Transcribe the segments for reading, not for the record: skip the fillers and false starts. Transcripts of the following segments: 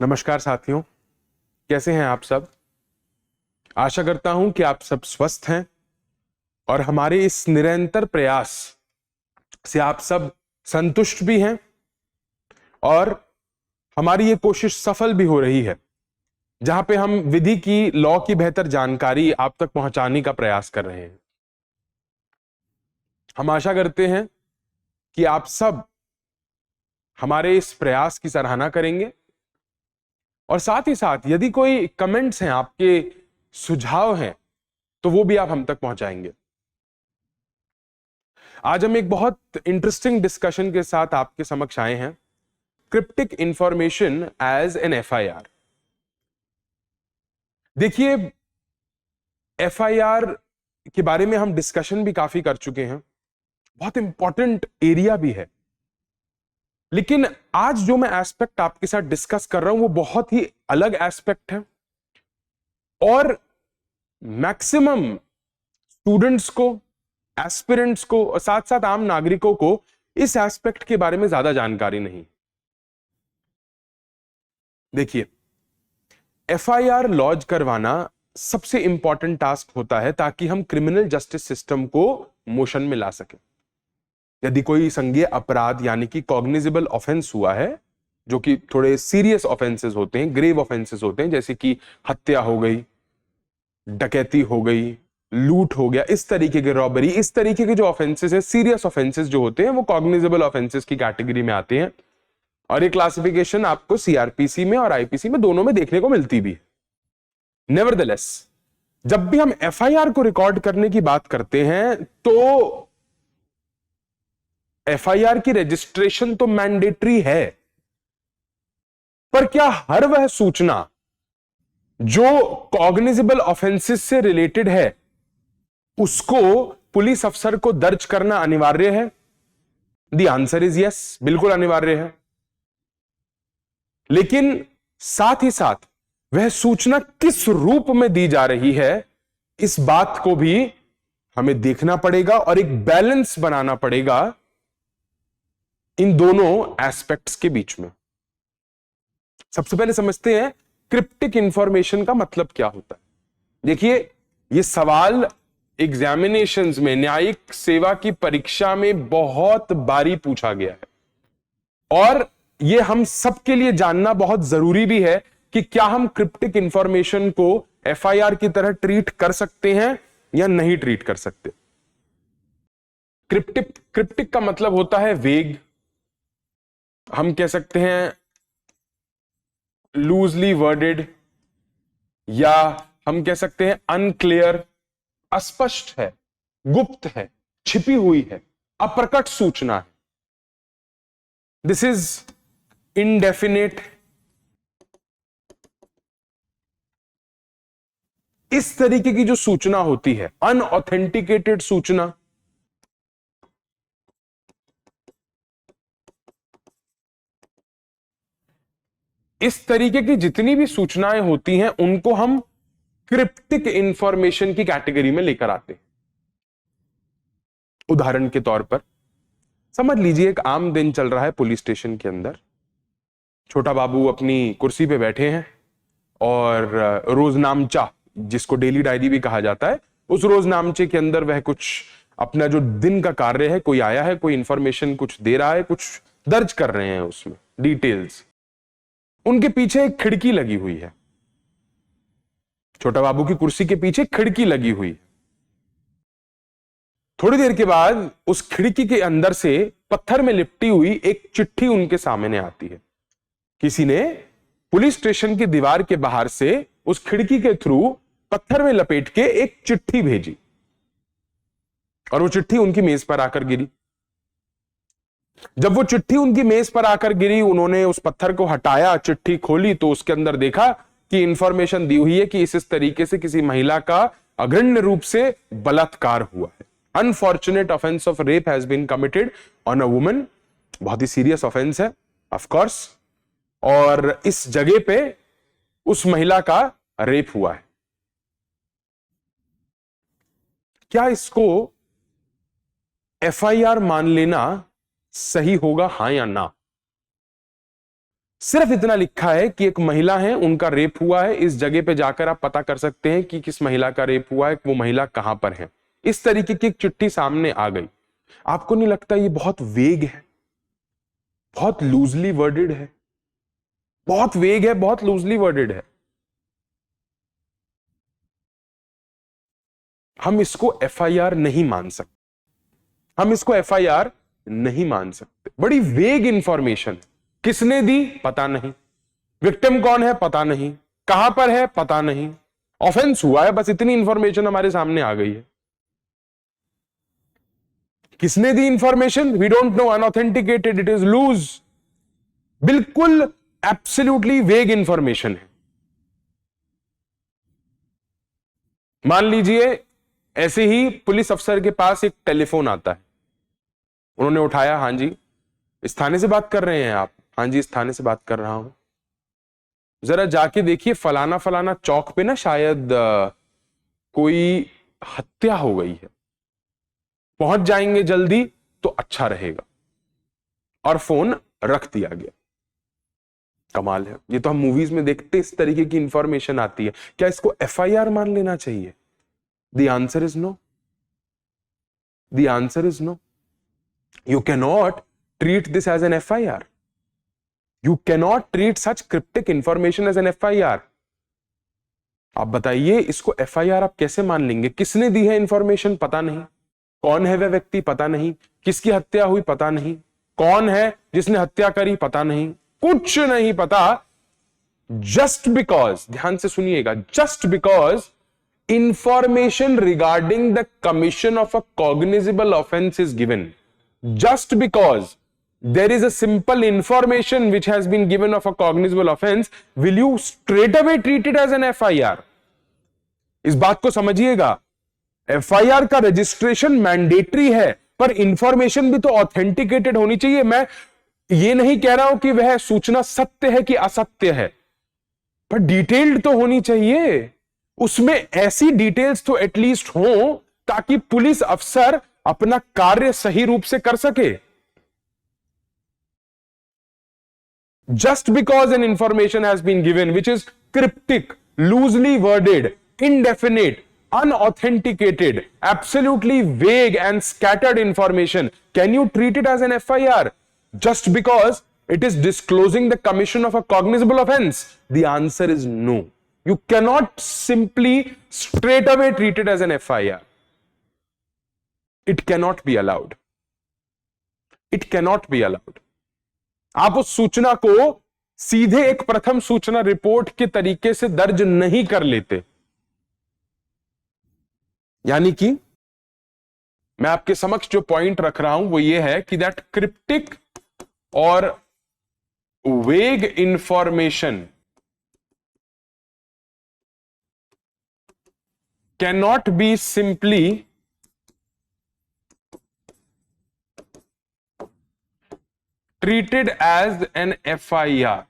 नमस्कार साथियों, कैसे हैं आप सब। आशा करता हूं कि आप सब स्वस्थ हैं और हमारे इस निरंतर प्रयास से आप सब संतुष्ट भी हैं और हमारी ये कोशिश सफल भी हो रही है, जहां पे हम विधि की, लॉ की बेहतर जानकारी आप तक पहुंचाने का प्रयास कर रहे हैं। हम आशा करते हैं कि आप सब हमारे इस प्रयास की सराहना करेंगे और साथ ही साथ यदि कोई कमेंट्स हैं, आपके सुझाव हैं, तो वो भी आप हम तक पहुंचाएंगे। आज हम एक बहुत इंटरेस्टिंग डिस्कशन के साथ आपके समक्ष आए हैं, cryptic information as an FIR. देखिए, एफआईआर के बारे में हम डिस्कशन भी काफी कर चुके हैं, बहुत इंपॉर्टेंट एरिया भी है, लेकिन आज जो मैं एस्पेक्ट आपके साथ डिस्कस कर रहा हूं वो बहुत ही अलग एस्पेक्ट है और मैक्सिमम स्टूडेंट्स को, एस्पिरेंट्स को और साथ साथ आम नागरिकों को इस एस्पेक्ट के बारे में ज्यादा जानकारी नहीं। देखिए, एफआईआर लॉन्च करवाना सबसे इंपॉर्टेंट टास्क होता है ताकि हम क्रिमिनल जस्टिस सिस्टम को मोशन में ला सकें। यदि कोई संज्ञेय अपराध यानी कि कॉग्निजेबल ऑफेंस हुआ है, जो कि थोड़े सीरियस ऑफेंसेस होते हैं, ग्रेव ऑफेंसेस होते हैं, जैसे कि हत्या हो गई, डकैती हो गई, लूट हो गया, इस तरीके के, रॉबरी, इस तरीके के जो ऑफेंसेस है, सीरियस ऑफेंसेस जो होते हैं, वो कॉग्निजेबल ऑफेंसेस की कैटेगरी में आते हैं और ये क्लासिफिकेशन आपको सीआरपीसी में और आईपीसी में दोनों में देखने को मिलती भी है। नेवरदलेस, जब भी हम एफआईआर को रिकॉर्ड करने की बात करते हैं तो एफआईआर की रजिस्ट्रेशन तो मैंडेटरी है, पर क्या हर वह सूचना जो कॉग्निजेबल ऑफेंसेस से रिलेटेड है उसको पुलिस अफसर को दर्ज करना अनिवार्य है? द आंसर इज यस, बिल्कुल अनिवार्य है। लेकिन साथ ही साथ वह सूचना किस रूप में दी जा रही है, इस बात को भी हमें देखना पड़ेगा और एक बैलेंस बनाना पड़ेगा इन दोनों एस्पेक्ट्स के बीच में। सबसे पहले समझते हैं क्रिप्टिक इंफॉर्मेशन का मतलब क्या होता है। देखिए, यह सवाल एग्जामिनेशंस में, न्यायिक सेवा की परीक्षा में बहुत बारी पूछा गया है और यह हम सबके लिए जानना बहुत जरूरी भी है कि क्या हम क्रिप्टिक इंफॉर्मेशन को एफआईआर की तरह ट्रीट कर सकते हैं या नहीं ट्रीट कर सकते। क्रिप्टिक का मतलब होता है वेग, हम कह सकते हैं लूजली वर्डेड, या हम कह सकते हैं अनक्लियर, अस्पष्ट है, गुप्त है, छिपी हुई है, अप्रकट सूचना है। This is indefinite. इस तरीके की जो सूचना होती है, अनऑथेंटिकेटेड सूचना, इस तरीके की जितनी भी सूचनाएं होती हैं उनको हम क्रिप्टिक इंफॉर्मेशन की कैटेगरी में लेकर आते हैं। उदाहरण के तौर पर समझ लीजिए, एक आम दिन चल रहा है पुलिस स्टेशन के अंदर। छोटा बाबू अपनी कुर्सी पे बैठे हैं और रोजनामचा, जिसको डेली डायरी भी कहा जाता है, उस रोजनामचे के अंदर वह कुछ अपना जो दिन का कार्य है, कोई आया है, कोई इंफॉर्मेशन कुछ दे रहा है, कुछ दर्ज कर रहे हैं उसमें डिटेल्स। उनके पीछे एक खिड़की लगी हुई है, छोटा बाबू की कुर्सी के पीछे खिड़की लगी हुई है। थोड़ी देर के बाद उस खिड़की के अंदर से पत्थर में लिपटी हुई एक चिट्ठी उनके सामने आती है। किसी ने पुलिस स्टेशन की दीवार के बाहर से उस खिड़की के थ्रू पत्थर में लपेट के एक चिट्ठी भेजी और वो चिट्ठी उनकी मेज पर आकर गिरी। जब वो चिट्ठी उनकी मेज पर आकर गिरी, उन्होंने उस पत्थर को हटाया, चिट्ठी खोली तो उसके अंदर देखा कि इंफॉर्मेशन दी हुई है कि इस तरीके से किसी महिला का अग्रण्य रूप से बलात्कार हुआ है। Unfortunate offence of rape has been committed on a woman. बहुत ही सीरियस ऑफेंस है ऑफ कोर्स, और इस जगह पे उस महिला का रेप हुआ है। क्या इसको एफआईआर मान लेना सही होगा, हां या ना? सिर्फ इतना लिखा है कि एक महिला है, उनका रेप हुआ है, इस जगह पे जाकर आप पता कर सकते हैं कि किस महिला का रेप हुआ है, वो महिला कहां पर है। इस तरीके की एक चिट्ठी सामने आ गई। आपको नहीं लगता ये बहुत वेग है, बहुत लूजली वर्डेड है, बहुत वेग है, बहुत लूजली वर्डेड है? हम इसको एफआईआर नहीं मान सकते, हम इसको एफआईआर नहीं मान सकते। बड़ी वेग इंफॉर्मेशन। किसने दी पता नहीं, विक्टिम कौन है पता नहीं, कहां पर है पता नहीं, ऑफेंस हुआ है, बस इतनी इंफॉर्मेशन हमारे सामने आ गई है। किसने दी information? We don't know, unauthenticated, it is loose, बिल्कुल एब्सोल्युटली वेग इंफॉर्मेशन है। मान लीजिए ऐसे ही पुलिस अफसर के पास एक टेलीफोन आता है, उन्होंने उठाया, हां जी इस थाने से बात कर रहे हैं आप? हां जी इस थाने से बात कर रहा हूं, जरा जाके देखिए फलाना फलाना चौक पे ना शायद कोई हत्या हो गई है, पहुंच जाएंगे जल्दी तो अच्छा रहेगा। और फोन रख दिया गया। कमाल है, ये तो हम मूवीज में देखते इस तरीके की इंफॉर्मेशन आती है। क्या इसको एफआईआर मान लेना चाहिए? The answer is no, the answer is no. You can not treat this as an FIR, you can not treat such cryptic information as an FIR. आप बताइए इसको एफआईआर आप कैसे मान लेंगे? किसने दी है इंफॉर्मेशन पता नहीं, कौन है वह व्यक्ति पता नहीं, किसकी हत्या हुई पता नहीं, कौन है जिसने हत्या करी पता नहीं, कुछ नहीं पता। जस्ट बिकॉज, ध्यान से सुनिएगा, just because information regarding the commission of a cognizable offence is given, just because there is a simple information which has been given of a cognizable offense, will you straight away treat it as an FIR? इस बात को समझिएगा, FIR का registration mandatory है, पर information भी तो authenticated होनी चाहिए। मैं ये नहीं कह रहा हूं कि वह सूचना सत्य है कि असत्य है, पर डिटेल्ड तो होनी चाहिए। उसमें ऐसी डिटेल्स तो एटलीस्ट हो ताकि पुलिस अफसर अपना कार्य सही रूप से कर सके। Just because an information has been given which is cryptic, loosely worded, indefinite, unauthenticated, absolutely vague and scattered information, can you treat it as an FIR just because it is disclosing the commission of a cognizable offense? The answer is no. You cannot simply straight away treat it as an FIR. It cannot be allowed. It cannot be allowed. आप उस सूचना को सीधे एक प्रथम सूचना report के तरीके से दर्ज नहीं कर लेते। यानी कि मैं आपके समक्ष जो पॉइंट रख रहा हूं वो ये है कि दैट क्रिप्टिक और वेग information can not be simply treated as an FIR.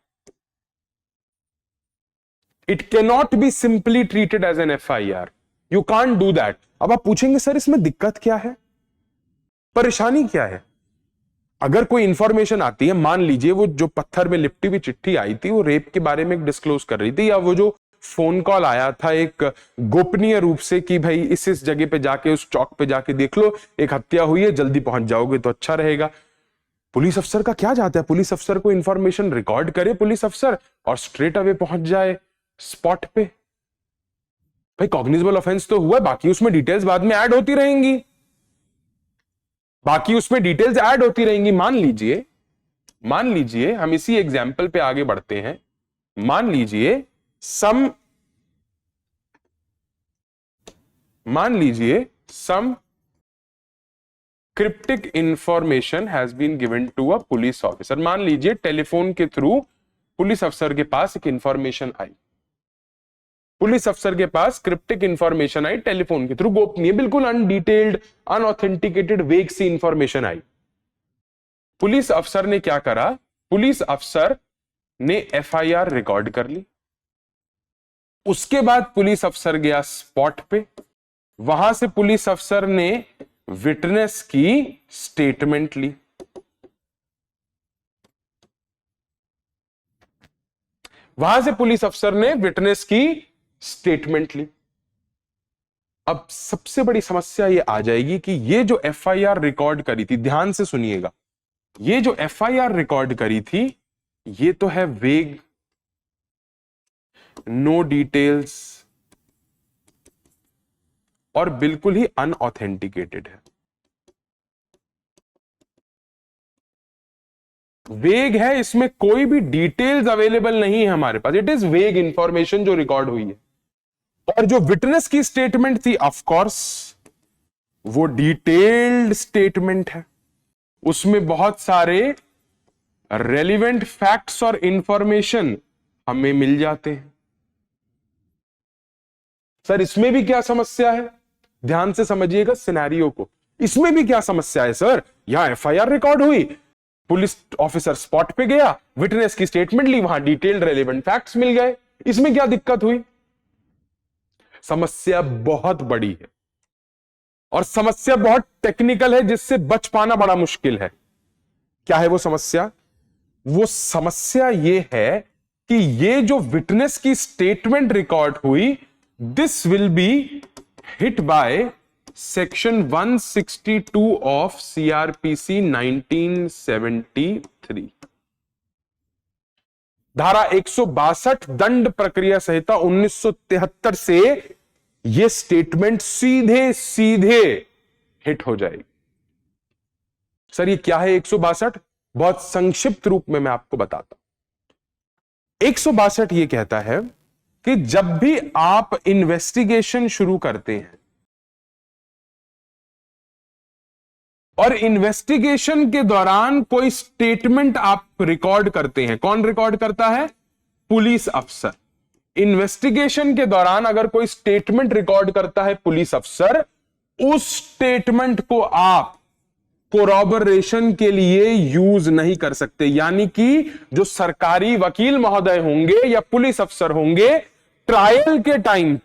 It cannot be simply treated as an FIR. You can't do that. अब आप पूछेंगे सर इसमें दिक्कत क्या है, परेशानी क्या है? अगर कोई इंफॉर्मेशन आती है, मान लीजिए वो जो पत्थर में लिपटी हुई चिट्ठी आई थी वो रेप के बारे में डिस्क्लोज कर रही थी, या वो जो फोन कॉल आया था एक गोपनीय रूप से कि भाई इस जगह पे जाके उस चौक पे जाके देख लो एक हत्या हुई है, जल्दी पहुंच जाओगे तो अच्छा रहेगा। पुलिस अफसर का क्या जाता है, पुलिस अफसर को इंफॉर्मेशन रिकॉर्ड करे पुलिस अफसर और स्ट्रेट अवे पहुंच जाए स्पॉट पे। भाई कॉग्निजेबल ऑफेंस तो हुआ, बाकी उसमें डिटेल्स बाद में ऐड होती रहेंगी, बाकी उसमें डिटेल्स ऐड होती रहेंगी। मान लीजिए हम इसी एग्जाम्पल पे आगे बढ़ते हैं। मान लीजिए some cryptic information has been given to a police officer. मान लीजिए टेलीफोन के थ्रू पुलिस अफसर के पास एक इंफॉर्मेशन आई, पुलिस अफसर के पास क्रिप्टिक इंफॉर्मेशन आई टेलीफोन के थ्रू, गोपनीय, बिल्कुल अनडिटेल्ड, अनऑथेंटिकेटेड, वेग सी इंफॉर्मेशन आई। पुलिस अफसर ने क्या करा? पुलिस अफसर ने एफआईआर रिकॉर्ड कर ली। उसके बाद पुलिस अफसर गया स्पॉट पे, वहां से पुलिस अफसर ने विटनेस की स्टेटमेंट ली। वहां से पुलिस अफसर ने विटनेस की स्टेटमेंट ली। अब सबसे बड़ी समस्या ये आ जाएगी कि ये जो एफआईआर रिकॉर्ड करी थी, ध्यान से सुनिएगा, ये जो एफआईआर रिकॉर्ड करी थी ये तो है वेग, नो डिटेल्स और बिल्कुल ही अनऑथेंटिकेटेड है। वेग है, इसमें कोई भी डिटेल्स अवेलेबल नहीं है हमारे पास, इट इज वेग इंफॉर्मेशन जो रिकॉर्ड हुई है। और जो विटनेस की स्टेटमेंट थी ऑफ कोर्स वो डिटेल्ड स्टेटमेंट है, उसमें बहुत सारे रेलिवेंट फैक्ट्स और इंफॉर्मेशन हमें मिल जाते हैं। सर इसमें भी क्या समस्या है, ध्यान से समझिएगा सिनेरियो को, इसमें भी क्या समस्या है सर, यहां एफआईआर रिकॉर्ड हुई, पुलिस ऑफिसर स्पॉट पे गया, विटनेस की स्टेटमेंट ली, वहां डिटेल्ड रेलिवेंट फैक्ट्स मिल गए, इसमें क्या दिक्कत हुई? समस्या बहुत बड़ी है और समस्या बहुत टेक्निकल है जिससे बच पाना बड़ा मुश्किल है। क्या है वो समस्या? वो समस्या ये है कि ये जो विटनेस की स्टेटमेंट रिकॉर्ड हुई, this will be hit by section 162 of CrPC 1973, धारा 162 दंड प्रक्रिया संहिता 1973 से यह स्टेटमेंट सीधे सीधे हिट हो जाएगी। सर ये क्या है 162? बहुत संक्षिप्त रूप में मैं आपको बताता हूं। 162 ये कहता है कि जब भी आप इन्वेस्टिगेशन शुरू करते हैं और इन्वेस्टिगेशन के दौरान कोई स्टेटमेंट आप रिकॉर्ड करते हैं, कौन रिकॉर्ड करता है? पुलिस अफसर। इन्वेस्टिगेशन के दौरान अगर कोई स्टेटमेंट रिकॉर्ड करता है पुलिस अफसर, उस स्टेटमेंट को आप कोरॉबरेशन के लिए यूज नहीं कर सकते। यानी कि जो सरकारी वकील महोदय होंगे या पुलिस अफसर होंगे, ट्रायल के टाइम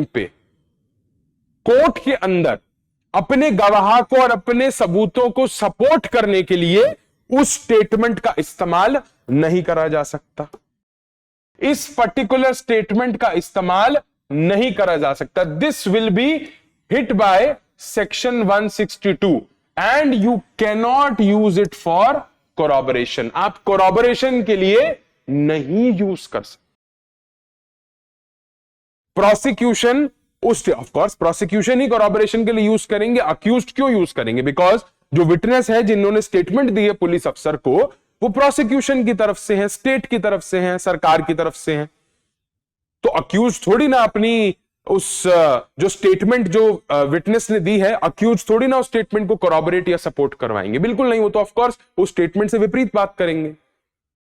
पे कोर्ट के अंदर अपने गवाह को और अपने सबूतों को सपोर्ट करने के लिए उस स्टेटमेंट का इस्तेमाल नहीं करा जा सकता। इस पर्टिकुलर स्टेटमेंट का इस्तेमाल नहीं करा जा सकता। This will be hit by section 162 and you cannot use it for corroboration. आप कोरॉबरेशन के लिए नहीं यूज कर सकते। प्रोसिक्यूशन ऑफ कोर्स प्रोसिक्यूशन ही कोरॉबरेशन के लिए यूज करेंगे, अक्यूज्ड क्यों यूज करेंगे? बिकॉज जो विटनेस है जिन्होंने स्टेटमेंट दी है पुलिस अफसर को, वो प्रोसिक्यूशन की तरफ से है, स्टेट की तरफ से है, सरकार की तरफ से है। तो अक्यूज थोड़ी ना अपनी उस जो स्टेटमेंट जो विटनेस ने दी है, अक्यूज थोड़ी ना उस स्टेटमेंट को कोरॉबरेट या सपोर्ट करवाएंगे, बिल्कुल नहीं। वो तो ऑफ कोर्स उस स्टेटमेंट से विपरीत बात करेंगे।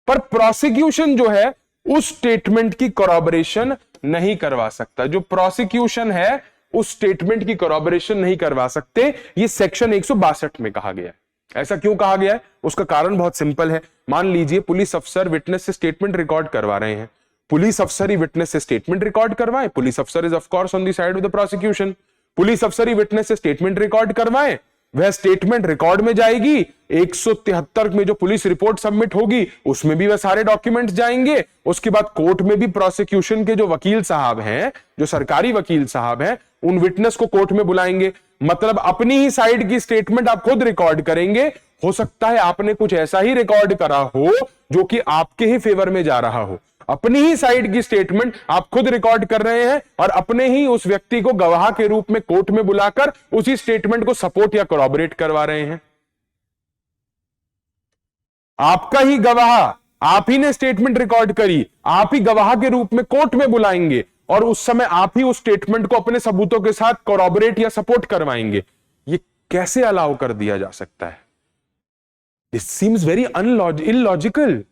पर प्रोसिक्यूशन जो है उस स्टेटमेंट की कोरॉबरेशन नहीं करवा सकता। जो प्रोसिक्यूशन है उस स्टेटमेंट की कोरॉबरेशन नहीं करवा सकते। ये सेक्शन 162 में कहा गया है। ऐसा क्यों कहा गया है? उसका कारण बहुत सिंपल है। मान लीजिए पुलिस अफसर विटनेस से स्टेटमेंट रिकॉर्ड करवा रहे हैं, पुलिस अफसर ही विटनेस से स्टेटमेंट रिकॉर्ड करवाए, पुलिस अफसर is of course on the side of the prosecution. Police अफसर ही विटनेस से स्टेटमेंट रिकॉर्ड करवाए, वह स्टेटमेंट रिकॉर्ड में जाएगी, 173 में जो पुलिस रिपोर्ट सबमिट होगी उसमें भी वह सारे डॉक्यूमेंट्स जाएंगे। उसके बाद कोर्ट में भी प्रोसिक्यूशन के जो वकील साहब हैं, जो सरकारी वकील साहब हैं, उन विटनेस को कोर्ट में बुलाएंगे। मतलब अपनी ही साइड की स्टेटमेंट आप खुद रिकॉर्ड करेंगे। हो सकता है आपने कुछ ऐसा ही रिकॉर्ड करा हो जो कि आपके ही फेवर में जा रहा हो। अपनी ही साइड की स्टेटमेंट आप खुद रिकॉर्ड कर रहे हैं और अपने ही उस व्यक्ति को गवाह के रूप में कोर्ट में बुलाकर उसी स्टेटमेंट को सपोर्ट या कोरॉबरेट करवा रहे हैं। आपका ही गवाह, आप ही ने स्टेटमेंट रिकॉर्ड करी, आप ही गवाह के रूप में कोर्ट में बुलाएंगे और उस समय आप ही उस स्टेटमेंट को अपने सबूतों के साथ कोरॉबरेट या सपोर्ट करवाएंगे। ये कैसे अलाउ कर दिया जा सकता है? This seems very illogical.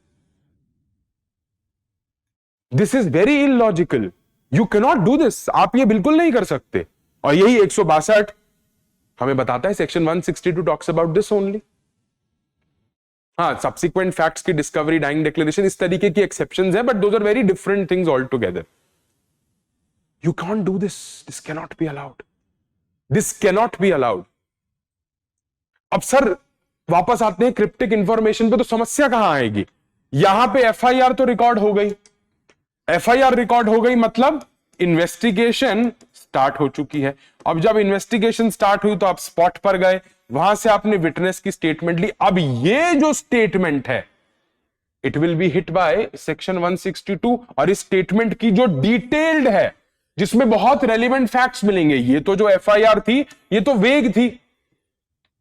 This is very illogical. You cannot do this. आप ये बिल्कुल नहीं कर सकते। और यही 162 हमें बताता है। Section 162 talks about this only. हाँ, सब्सिक्वेंट फैक्ट्स की डिस्कवरी, डाइंग डिक्लेरेशन, इस तरीके की एक्सेप्शंस हैं, but those are very different things altogether. You cannot do this. This cannot be allowed. This cannot be allowed. अब sir वापस आते हैं क्रिप्टिक इंफॉर्मेशन पे, तो समस्या कहां आएगी? यहां पे एफआईआर तो रिकॉर्ड हो गई, एफआईआर रिकॉर्ड हो गई मतलब इन्वेस्टिगेशन स्टार्ट हो चुकी है। अब जब इन्वेस्टिगेशन स्टार्ट हुई तो आप स्पॉट पर गए, वहां से आपने विटनेस की स्टेटमेंट ली। अब ये जो स्टेटमेंट है it will be hit by section 162, और इस स्टेटमेंट की जो डिटेल्ड है जिसमें बहुत रेलिवेंट फैक्ट्स मिलेंगे। ये तो जो एफआईआर थी ये तो वेग थी,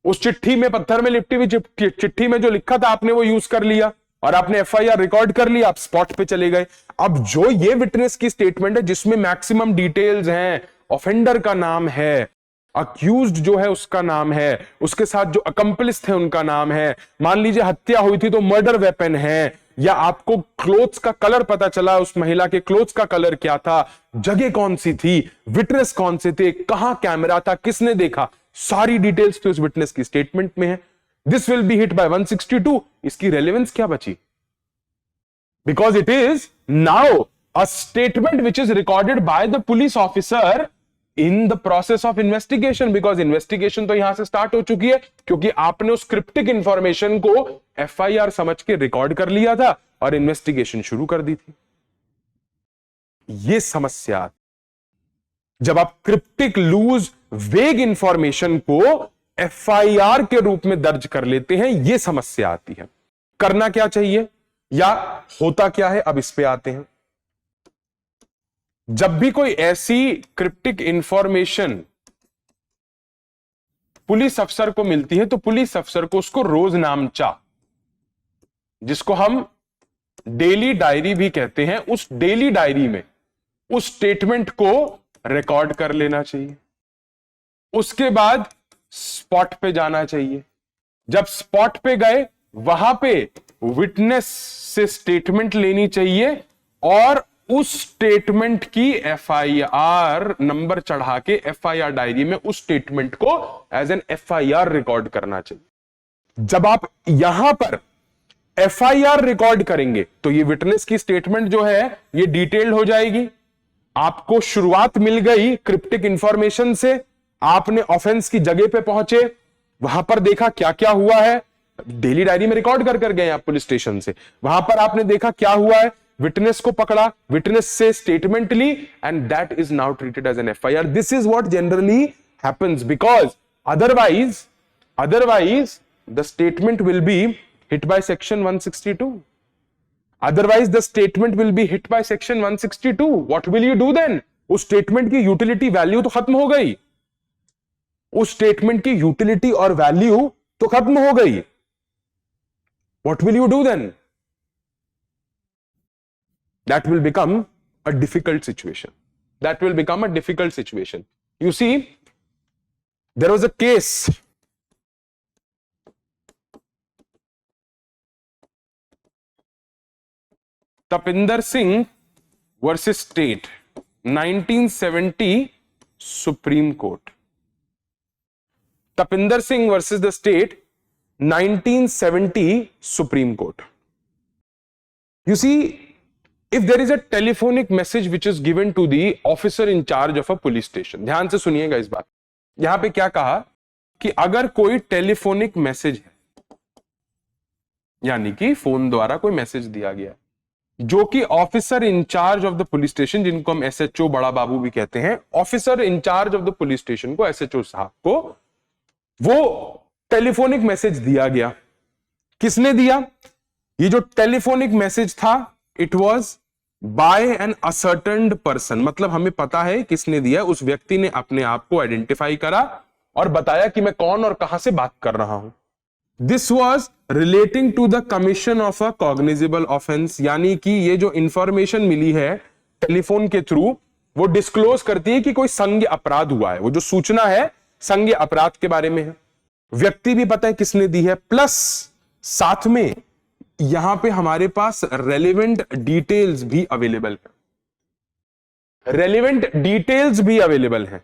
उस चिट्ठी में, पत्थर में लिपटी हुई चिट्ठी में जो लिखा था आपने वो यूज कर लिया और आपने एफआईआर रिकॉर्ड कर लिया, आप स्पॉट पे चले गए। अब जो ये विटनेस की स्टेटमेंट है जिसमें मैक्सिमम डिटेल्स हैं, ऑफेंडर का नाम है, अक्यूज्ड जो है उसका नाम है, उसके साथ जो अकम्पलिस थे उनका नाम है, मान लीजिए हत्या हुई थी तो मर्डर वेपन है, या आपको क्लोथ्स का कलर पता चला, उस महिला के क्लोथ्स का कलर क्या था, जगह कौन सी थी, विटनेस कौन से थे, कहां कैमरा था, किसने देखा, सारी डिटेल्स तो उस विटनेस की स्टेटमेंट में है। This will be hit bye 162। इसकी रेलेवेंस क्या बची? Because it is now a statement which is recorded by the police officer in the process of investigation. Because investigation तो यहां से स्टार्ट हो चुकी है क्योंकि आपने उस क्रिप्टिक इंफॉर्मेशन को एफआईआर समझ के रिकॉर्ड कर लिया था और इन्वेस्टिगेशन शुरू कर दी थी। यह समस्या जब आप क्रिप्टिक लूज वेग इंफॉर्मेशन को एफआईआर के रूप में दर्ज कर लेते हैं, यह समस्या आती है। करना क्या चाहिए या होता क्या है, अब इस पे आते हैं। जब भी कोई ऐसी क्रिप्टिक इंफॉर्मेशन पुलिस अफसर को मिलती है तो पुलिस अफसर को उसको रोजनामचा, जिसको हम डेली डायरी भी कहते हैं, उस डेली डायरी में उस स्टेटमेंट को रिकॉर्ड कर लेना चाहिए। उसके बाद स्पॉट पे जाना चाहिए। जब स्पॉट पे गए वहां पे विटनेस से स्टेटमेंट लेनी चाहिए और उस स्टेटमेंट की एफआईआर नंबर चढ़ा के एफआईआर डायरी में उस स्टेटमेंट को एज एन एफआईआर रिकॉर्ड करना चाहिए। जब आप यहां पर एफआईआर रिकॉर्ड करेंगे तो ये विटनेस की स्टेटमेंट जो है ये डिटेल्ड हो जाएगी। आपको शुरुआत मिल गई क्रिप्टिक इंफॉर्मेशन से, आपने ऑफेंस की जगह पे पहुंचे, वहां पर देखा क्या क्या हुआ है, डेली डायरी में रिकॉर्ड कर कर गए आप पुलिस स्टेशन से, वहां पर आपने देखा क्या हुआ है, विटनेस को पकड़ा, विटनेस से स्टेटमेंट ली, and that is now treated as an FIR. This is what generally happens, because otherwise the statement will be hit by section 162. Otherwise the statement will be hit by section 162. What will you do then? उस statement की utility value तो खत्म हो गई, उस statement की utility और value तो खत्म हो गई। What will you do then? That will become a difficult situation. That will become a difficult situation. You see, there was a case Tapinder Singh versus State, 1970 Supreme Court. Tapinder Singh versus the State, 1970 Supreme Court. You see, if there is a telephonic message which is given to the officer in charge of a police station, ध्यान से सुनिएगा इस बात। यहां पे क्या कहा कि अगर कोई टेलीफोनिक मैसेज है, यानी कि फोन द्वारा कोई मैसेज दिया गया जो कि officer incharge of the police station, जिनको हम एसएचओ बड़ा बाबू भी कहते हैं, officer incharge of the police station को, एसएचओ साहब को वो टेलीफोनिक मैसेज दिया गया। किसने दिया? ये जो टेलीफोनिक मैसेज था it was by an ascertained person, मतलब हमें पता है किसने दिया। उस व्यक्ति ने अपने आप को आइडेंटिफाई करा और बताया कि मैं कौन और कहां से बात कर रहा हूं। This was relating to the commission of a cognizable offence, यानी कि ये जो इंफॉर्मेशन मिली है टेलीफोन के थ्रू वो डिस्क्लोज करती है कि कोई संज्ञ अपराध हुआ है। वो जो सूचना है संज्ञ अपराध के बारे में है, व्यक्ति भी पता है किसने दी है, प्लस साथ में यहां पे हमारे पास रेलेवेंट डिटेल्स भी अवेलेबल है, रेलेवेंट डिटेल्स भी अवेलेबल है।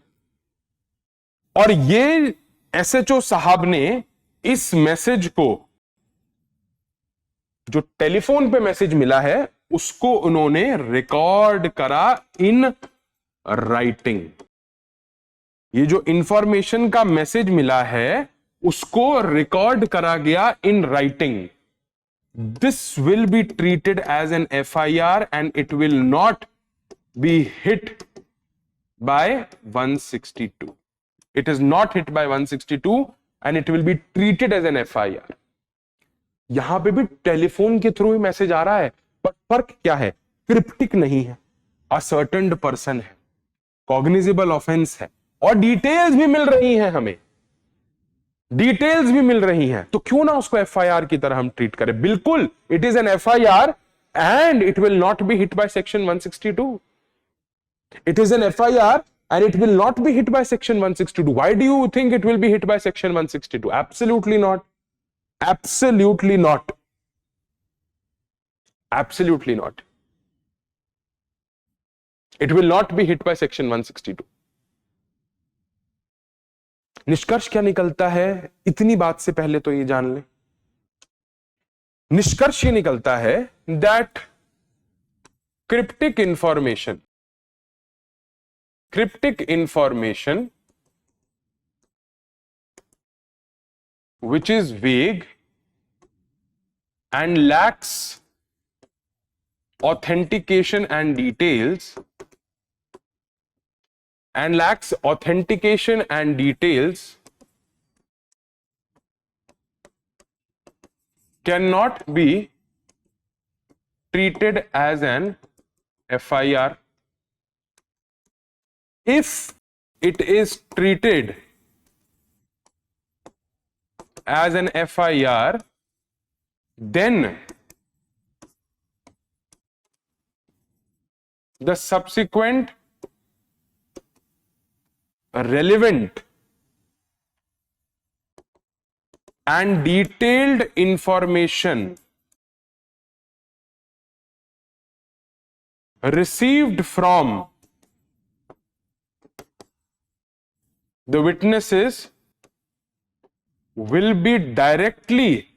और ये एसएचओ साहब ने इस मैसेज को, जो टेलीफोन पे मैसेज मिला है, उसको उन्होंने रिकॉर्ड करा इन राइटिंग। ये जो इंफॉर्मेशन का मैसेज मिला है उसको रिकॉर्ड करा गया in writing. this will be treated as an FIR and it will not be hit by 162. It is not hit by 162 and it will be treated as an FIR. यहां पे भी telephone के through ही message आ रहा है, पर फर्क क्या है? क्रिप्टिक नहीं है, असर्टेन्ड पर्सन है, कॉग्निजेबल ऑफेंस है और डिटेल्स भी मिल रही हैं, हमें डिटेल्स भी मिल रही हैं, तो क्यों ना उसको एफआईआर की तरह हम ट्रीट करें? बिल्कुल, it is an FIR and it will not be hit by section 162. It is an FIR and it will not be hit by section 162. Why do you think it will be hit by section 162? Absolutely not. Absolutely not. Absolutely not. It will not be hit by section 162. निष्कर्ष क्या निकलता है? इतनी बात से पहले तो ये जान लें, निष्कर्ष ये निकलता है that cryptic information which is vague and lacks authentication and details cannot be treated as an FIR. If it is treated as an FIR, then the subsequent relevant and detailed information received from the witnesses will be directly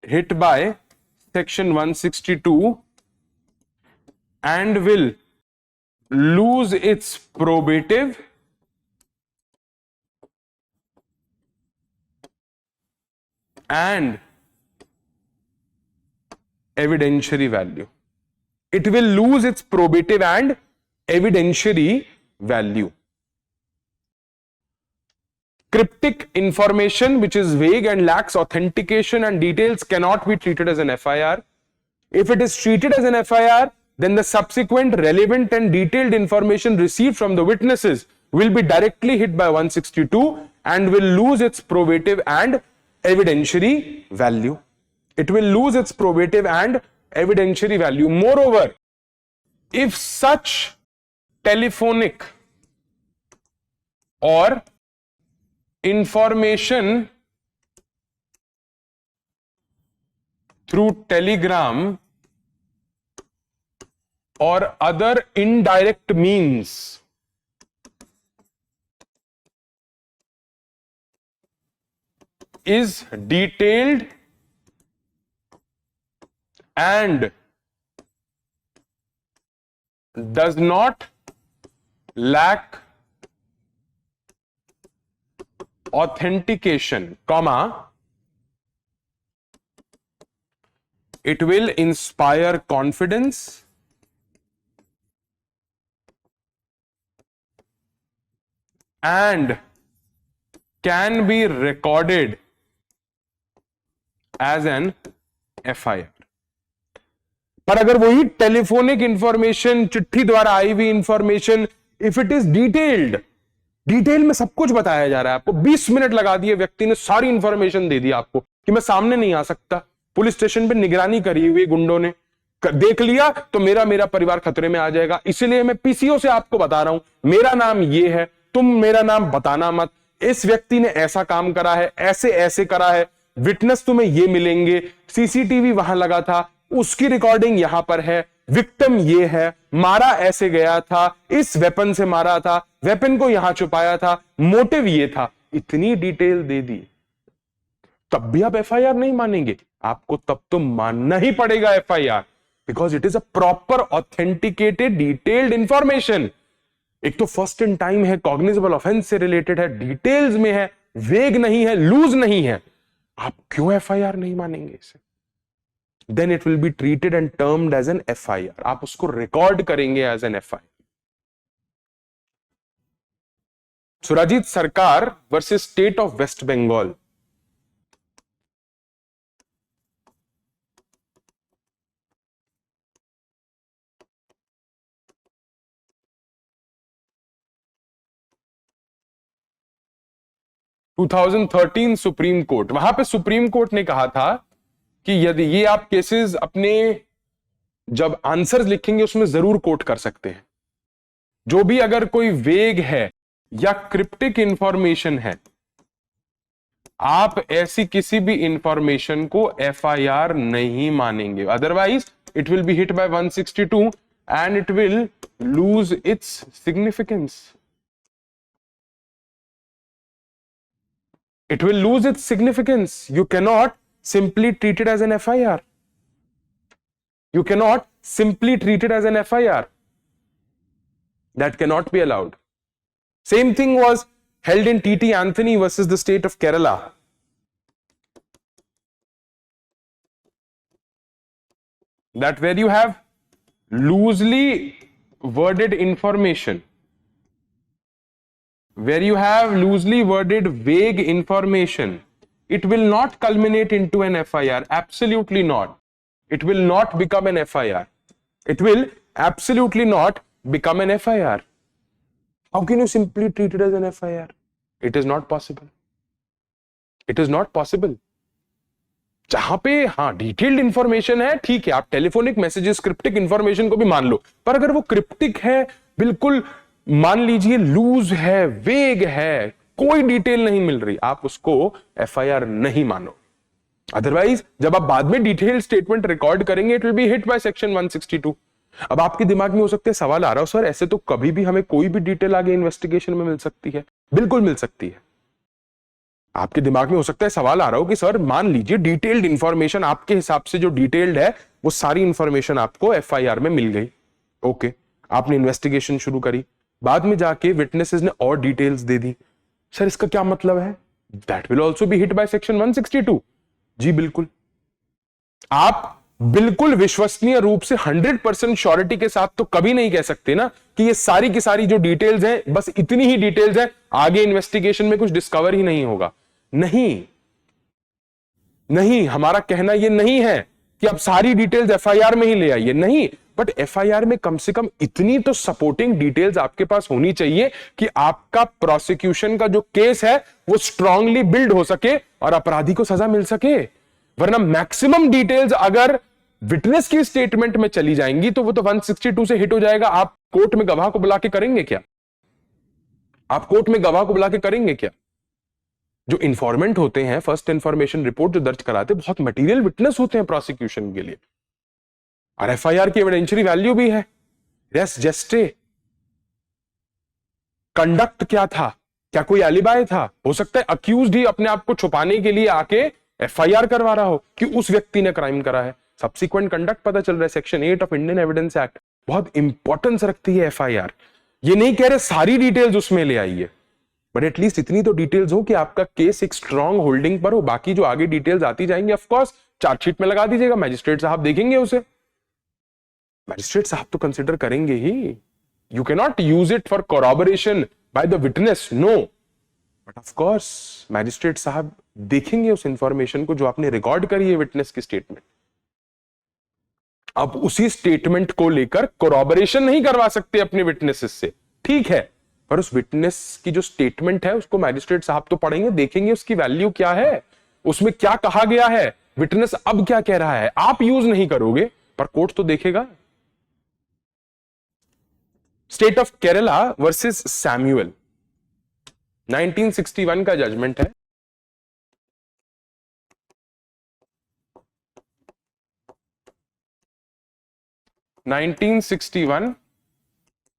hit by section 162 and will lose its probative and evidentiary value. It will lose its probative and evidentiary value. Cryptic information which is vague and lacks authentication and details cannot be treated as an FIR. If it is treated as an FIR, then the subsequent relevant and detailed information received from the witnesses will be directly hit by 162 and will lose its probative and evidentiary value. It will lose its probative and evidentiary value. Moreover, if such telephonic or information through telegram or other indirect means is detailed and does not lack authentication, comma, it will inspire confidence and can be recorded as an FIR. पर अगर वही telephonic information, चिट्ठी द्वारा आई हुई information, if it is detailed, detail में सब कुछ बताया जा रहा है आपको, 20 मिनट लगा दिए, व्यक्ति ने सारी इंफॉर्मेशन दे दी आपको कि मैं सामने नहीं आ सकता, पुलिस स्टेशन पे निगरानी करी हुई गुंडों ने देख लिया तो मेरा परिवार खतरे में आ जाएगा, इसीलिए मैं पीसीओ से आपको बता रहा हूं, मेरा नाम ये है, तुम मेरा नाम बताना मत, इस व्यक्ति ने ऐसा काम करा है, ऐसे ऐसे करा है, विटनेस तुम्हें ये मिलेंगे, सीसीटीवी वहां लगा था, उसकी रिकॉर्डिंग यहां पर है, विक्टिम ये है, मारा ऐसे गया था, इस वेपन से मारा था, वेपन को यहां छुपाया था, मोटिव ये था, इतनी डिटेल दे दी, तब भी आप एफआईआर नहीं मानेंगे? आपको तब तो मानना ही पड़ेगा FIR, because it is a proper authenticated detailed information. एक तो फर्स्ट इन टाइम है, कॉग्निजेबल ऑफेंस से रिलेटेड है, डिटेल्स में है, वेग नहीं है, लूज नहीं है, आप क्यों एफआईआर नहीं मानेंगे इसे? Then it will be treated and termed as an FIR, आप उसको रिकॉर्ड करेंगे as an FIR. Surjit Sarkar versus state of West Bengal. To 2013 supreme court, वहां पे सुप्रीम कोर्ट ने कहा था कि यदि ये आप केसेस अपने जब आंसर्स लिखेंगे उसमें जरूर कोट कर सकते हैं, जो भी अगर कोई वेग है या क्रिप्टिक इंफॉर्मेशन है, आप ऐसी किसी भी इंफॉर्मेशन को एफआईआर नहीं मानेंगे, otherwise it will be hit bye 162 and it will lose its significance. It will lose its significance. You cannot simply treat it as an FIR. You cannot simply treat it as an FIR. That cannot be allowed. Same thing was held in TT Anthony versus the state of Kerala. That where you have loosely worded information, where you have loosely worded vague information, it will not culminate into an FIR. Absolutely not. It will not become an FIR. It will absolutely not become an FIR. How can you simply treat it as an FIR? It is not possible. It is not possible. जहां पे हाँ detailed information है, ठीक है, आप telephonic messages cryptic information को भी मान लो, पर अगर वो क्रिप्टिक है, बिल्कुल मान लीजिए लूज है, वेग है, कोई डिटेल नहीं मिल रही, आप उसको एफआईआर नहीं मानो। अदरवाइज जब आप बाद में डिटेल स्टेटमेंट रिकॉर्ड करेंगे, it will be hit by section 162। अब आपके दिमाग में हो सकते हैं सवाल आ रहा हो, सर ऐसे तो कभी भी हमें कोई भी डिटेल आगे इन्वेस्टिगेशन में मिल सकती है। बिल्कुल मिल सकती है। आपके दिमाग में हो सकता है सवाल आ रहा हो कि सर मान लीजिए डिटेल्ड इंफॉर्मेशन, आपके हिसाब से जो डिटेल्ड है वो सारी इंफॉर्मेशन आपको एफआईआर में मिल गई, ओके, आपने इन्वेस्टिगेशन शुरू करी, बाद में जाके विटनेसेस ने और डिटेल्स दे दी, सर इसका क्या मतलब है? That will also be hit by section 162। जी बिल्कुल, आप बिल्कुल विश्वसनीय रूप से 100% श्योरिटी के साथ तो कभी नहीं कह सकते ना कि ये सारी की सारी जो डिटेल्स हैं बस इतनी ही डिटेल्स हैं, आगे इन्वेस्टिगेशन में कुछ डिस्कवर ही नहीं होगा। नहीं नहीं, हमारा कहना यह नहीं है कि अब सारी डिटेल्स एफआईआर में ही ले आइए, नहीं, बट एफआईआर में कम से कम इतनी तो सपोर्टिंग डिटेल्स आपके पास होनी चाहिए कि आपका प्रोसिक्यूशन का जो केस है वो स्ट्रांगली बिल्ड हो सके और अपराधी को सजा मिल सके। वरना मैक्सिमम डिटेल्स अगर विटनेस की स्टेटमेंट में चली जाएंगी तो वो तो 162 से हिट हो जाएगा। आप कोर्ट में गवाह को बुला के करेंगे क्या? आप कोर्ट में गवाह को बुला के करेंगे क्या? जो इंफॉर्मेंट होते हैं, फर्स्ट इंफॉर्मेशन रिपोर्ट जो दर्ज कराते, बहुत मटेरियल विटनेस होते हैं प्रोसिक्यूशन के लिए, और एफआईआर की एविडेंशियरी वैल्यू भी है। रेस जेस्टे, कंडक्ट क्या था, क्या कोई एलिबाई था? हो सकता है अक्यूज्ड ही अपने आप को छुपाने के लिए आके एफआईआर करवा रहा हो कि उस व्यक्ति ने क्राइम करा है। सब्सिक्वेंट कंडक्ट पता चल रहा है। Section 8 of Indian evidence act बहुत इंपॉर्टेंस रखती है एफआईआर। ये नहीं कह रहे सारी डिटेल्स उसमें ले आइए, बट एटलीस्ट इतनी तो डिटेल्स हो कि आपका केस एक स्ट्रांग होल्डिंग पर हो। बाकी जो आगे डिटेल्स आती जाएंगी, ऑफ कोर्स चार्जशीट में लगा दीजिएगा, मैजिस्ट्रेट साहब देखेंगे उसे, मैजिस्ट्रेट साहब तो कंसिडर करेंगे ही। You can not use it for corroboration by the witness, no, but of course magistrate साहब देखेंगे उस इंफॉर्मेशन को जो आपने रिकॉर्ड करी है विटनेस की स्टेटमेंट। अब उसी स्टेटमेंट को लेकर कोरॉबरेशन नहीं करवा सकते अपने विटनेसेस से, ठीक है, पर उस विटनेस की जो स्टेटमेंट है उसको मैजिस्ट्रेट साहब तो पढ़ेंगे, देखेंगे उसकी वैल्यू क्या है, उसमें क्या कहा गया है, विटनेस अब क्या कह रहा है। आप यूज नहीं करोगे पर कोर्ट तो देखेगा। State of Kerala versus Samuel, 1961 का जजमेंट है।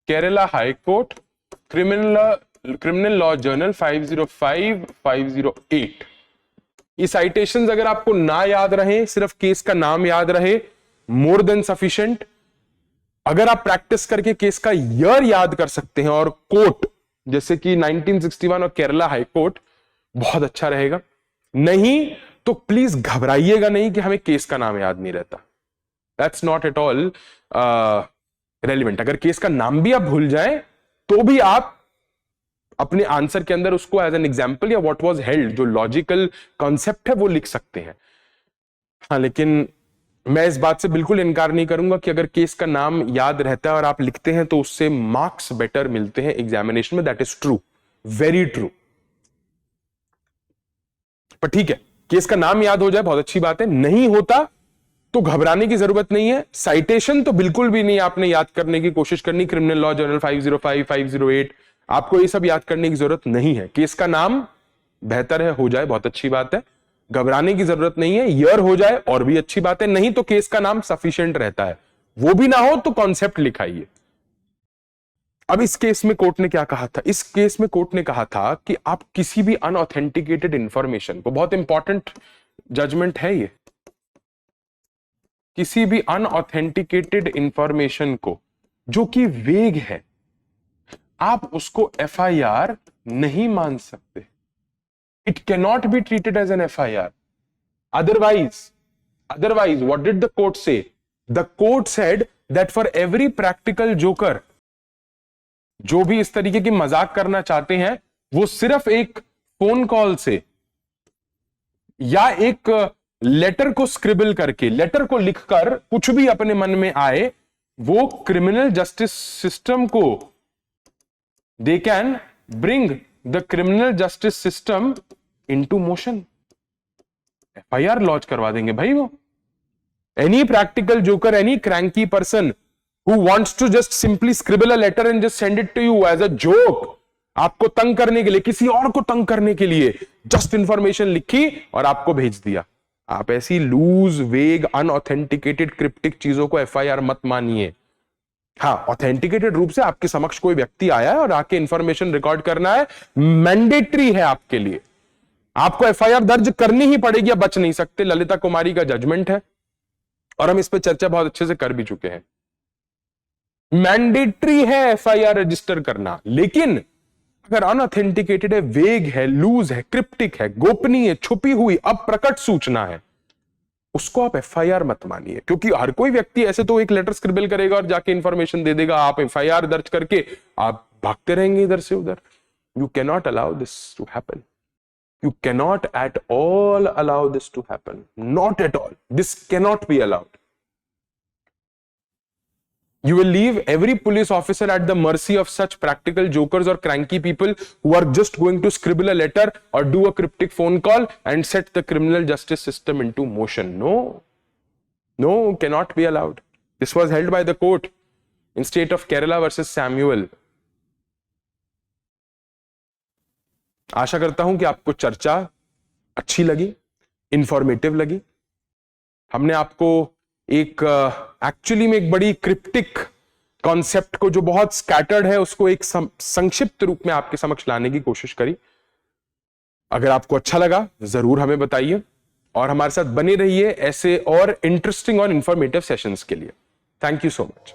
Kerala high court, criminal law journal 505-508। ये साइटेशंस अगर आपको ना याद रहे, सिर्फ केस का नाम याद रहे, मोर देन सफिशिएंट। अगर आप प्रैक्टिस करके केस का ईयर याद कर सकते हैं और कोर्ट जैसे कि 1961 और केरला हाई कोर्ट, बहुत अच्छा रहेगा। नहीं तो प्लीज घबराइएगा नहीं कि हमें केस का नाम याद नहीं रहता। That's not at all relevant. अगर केस का नाम भी आप भूल जाएं तो भी आप अपने आंसर के अंदर उसको एज एन एग्जाम्पल या व्हाट वाज हेल्ड, जो लॉजिकल कॉन्सेप्ट है, वो लिख सकते हैं। हाँ, लेकिन मैं इस बात से बिल्कुल इनकार नहीं करूंगा कि अगर केस का नाम याद रहता है और आप लिखते हैं तो उससे मार्क्स बेटर मिलते हैं एग्जामिनेशन में। That is true, very true. पर ठीक है, केस का नाम याद हो जाए बहुत अच्छी बात है, नहीं होता तो घबराने की जरूरत नहीं है। साइटेशन तो बिल्कुल भी नहीं आपने याद करने की कोशिश करनी, क्रिमिनल लॉ जर्नल 505, 508, आपको ये सब याद करने की जरूरत नहीं है। केस का नाम बेहतर है हो जाए, बहुत अच्छी बात है, घबराने की जरूरत नहीं है। ईयर हो जाए और भी अच्छी बात है, नहीं तो केस का नाम सफिशिएंट रहता है। वो भी ना हो तो कॉन्सेप्ट लिखाइए। अब इस केस में कोर्ट ने क्या कहा था? इस केस में कोर्ट ने कहा था कि आप किसी भी अनऑथेंटिकेटेड इंफॉर्मेशन को, बहुत इंपॉर्टेंट जजमेंट है ये, किसी भी अनऑथेंटिकेटेड इंफॉर्मेशन को जो कि वेग है, आप उसको एफआईआर नहीं मान सकते। It cannot be treated as an FIR. Otherwise, what did the court say? The court said that for every practical joker, जो भी इस तरीके की मजाक करना चाहते हैं, वो सिर्फ एक फोन कॉल से या एक लेटर को स्क्रिबल करके, लेटर को लिखकर कुछ भी अपने मन में आए, वो क्रिमिनल जस्टिस सिस्टम को, they can bring the criminal justice system into motion. FIR launch करवा देंगे भाई वो। Any practical joker, any cranky person who wants to just simply scribble a letter and just send it to you as a joke, आपको तंग करने के लिए, किसी और को तंग करने के लिए जस्ट इंफॉर्मेशन लिखी और आपको भेज दिया। आप ऐसी लूज, वेग, अनऑथेंटिकेटेड, क्रिप्टिक चीजों को एफआईआर मत मानिए। हाँ, ऑथेंटिकेटेड रूप से आपके समक्ष कोई व्यक्ति आया है और आके इंफॉर्मेशन रिकॉर्ड करना है, मैंडेटरी है आपके लिए, आपको एफआईआर दर्ज करनी ही पड़ेगी, आप बच नहीं सकते। ललिता कुमारी का जजमेंट है और हम इस पर चर्चा बहुत अच्छे से कर भी चुके हैं। मैंडेटरी है एफआईआर रजिस्टर करना, लेकिन अगर अनऑथेंटिकेटेड है, वेग है, लूज है, क्रिप्टिक है, गोपनीय, छुपी हुई, अप्रकट सूचना है, उसको आप एफआईआर मत मानिए। क्योंकि हर कोई व्यक्ति ऐसे तो एक लेटर स्क्रिबल करेगा और जाके इंफॉर्मेशन दे देगा, आप एफआईआर दर्ज करके आप भागते रहेंगे इधर से उधर। You cannot allow this to happen. You cannot at all allow this to happen. Not at all. This cannot be allowed. You will leave every police officer at the mercy of such practical jokers or cranky people who are just going to scribble a letter or do a cryptic phone call and set the criminal justice system into motion. No. No, cannot be allowed. This was held by the court in state of Kerala versus Samuel. आशा करता हूं कि आपको चर्चा अच्छी लगी, informative लगी। हमने आपको एक एक्चुअली में एक बड़ी क्रिप्टिक कॉन्सेप्ट को, जो बहुत स्कैटर्ड है, उसको एक संक्षिप्त रूप में आपके समक्ष लाने की कोशिश करी। अगर आपको अच्छा लगा जरूर हमें बताइए और हमारे साथ बने रहिए ऐसे और इंटरेस्टिंग और इंफॉर्मेटिव सेशंस के लिए। Thank you so much.